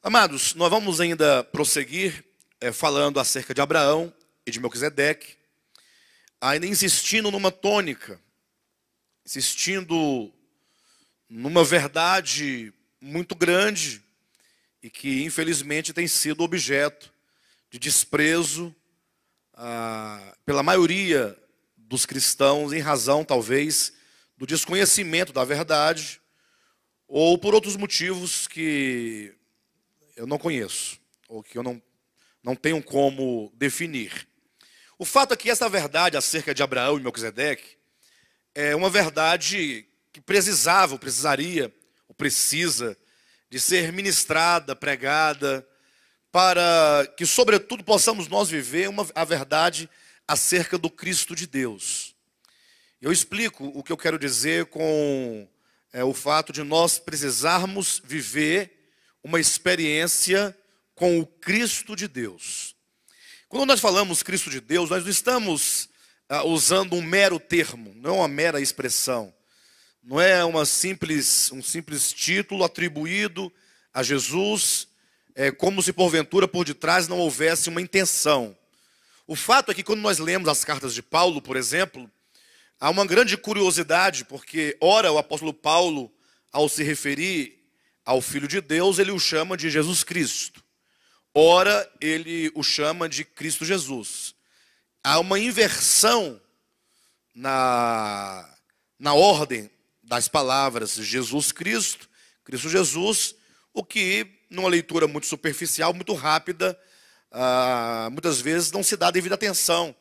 Amados, nós vamos ainda prosseguir falando acerca de Abraão e de Melquisedeque, ainda insistindo numa tônica, insistindo numa verdade muito grande e que infelizmente tem sido objeto de desprezo pela maioria dos cristãos, em razão talvez do desconhecimento da verdade ou por outros motivos que eu não conheço, ou que eu não tenho como definir. O fato é que essa verdade acerca de Abraão e Melquisedeque é uma verdade que precisaria, ou precisa, de ser ministrada, pregada, para que, sobretudo, possamos nós viver a verdade acerca do Cristo de Deus. Eu explico o que eu quero dizer com o fato de nós precisarmos viver uma experiência com o Cristo de Deus. Quando nós falamos Cristo de Deus, nós não estamos usando um mero termo, não é uma mera expressão, não é um simples título atribuído a Jesus, como se porventura por detrás não houvesse uma intenção. O fato é que quando nós lemos as cartas de Paulo, por exemplo, há uma grande curiosidade, porque ora o apóstolo Paulo, ao se referir ao Filho de Deus, ele o chama de Jesus Cristo. Ora, ele o chama de Cristo Jesus. Há uma inversão na ordem das palavras Jesus Cristo, Cristo Jesus, o que, numa leitura muito superficial, muito rápida, muitas vezes não se dá devida atenção.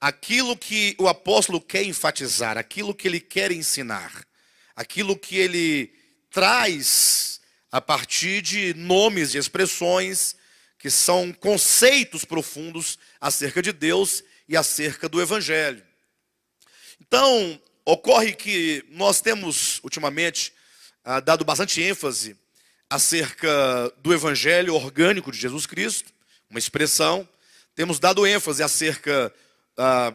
Aquilo que o apóstolo quer enfatizar, aquilo que ele quer ensinar, aquilo que ele traz a partir de nomes e expressões que são conceitos profundos acerca de Deus e acerca do Evangelho. Então, ocorre que nós temos, ultimamente, dado bastante ênfase acerca do Evangelho orgânico de Jesus Cristo, uma expressão. Temos dado ênfase acerca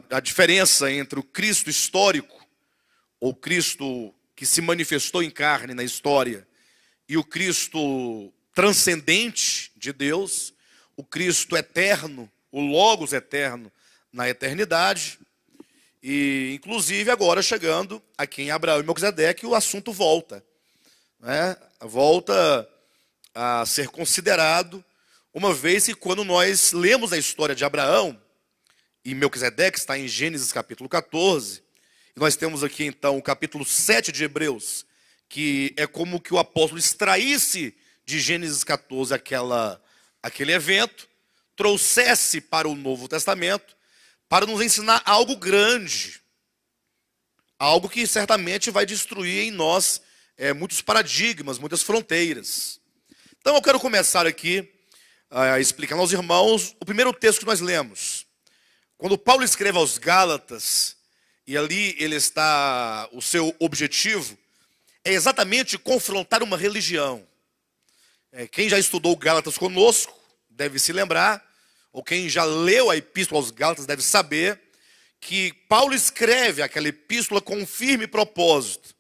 da diferença entre o Cristo histórico, ou Cristo que se manifestou em carne na história, e o Cristo transcendente de Deus, o Cristo eterno, o Logos eterno na eternidade. E, inclusive, agora chegando aqui em Abraão e Melquisedeque, o assunto volta. Volta a ser considerado, uma vez que quando nós lemos a história de Abraão e Melquisedeque, está em Gênesis capítulo 14, e nós temos aqui então o capítulo 7 de Hebreus, que é como que o apóstolo extraísse de Gênesis 14 aquele evento, trouxesse para o Novo Testamento, para nos ensinar algo grande, algo que certamente vai destruir em nós muitos paradigmas, muitas fronteiras. Então eu quero começar aqui explicando aos irmãos o primeiro texto que nós lemos. Quando Paulo escreve aos Gálatas, e ali o seu objetivo é exatamente confrontar uma religião. Quem já estudou Gálatas conosco deve se lembrar, ou quem já leu a epístola aos Gálatas deve saber, que Paulo escreve aquela epístola com um firme propósito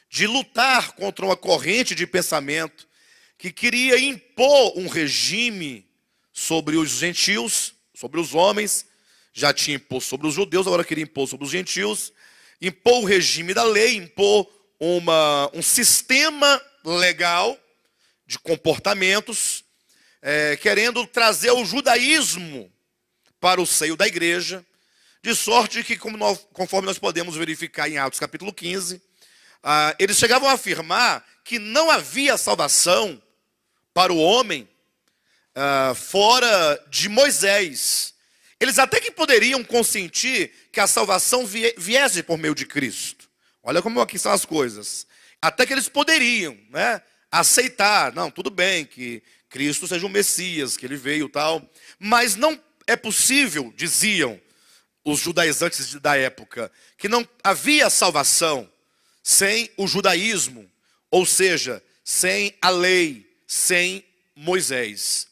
de lutar contra uma corrente de pensamento que queria impor um regime sobre os gentios, sobre os homens. Já tinha imposto sobre os judeus, agora queria impor sobre os gentios, impor o regime da lei, impor um sistema legal de comportamentos, querendo trazer o judaísmo para o seio da igreja, de sorte que, conforme nós podemos verificar em Atos capítulo 15, eles chegavam a afirmar que não havia salvação para o homem fora de Moisés. Eles até que poderiam consentir que a salvação viesse por meio de Cristo. Olha como aqui são as coisas. Até que eles poderiam, aceitar, não, tudo bem, que Cristo seja o Messias, que ele veio e tal. Mas não é possível, diziam os judaizantes da época, que não havia salvação sem o judaísmo, ou seja, sem a lei, sem Moisés.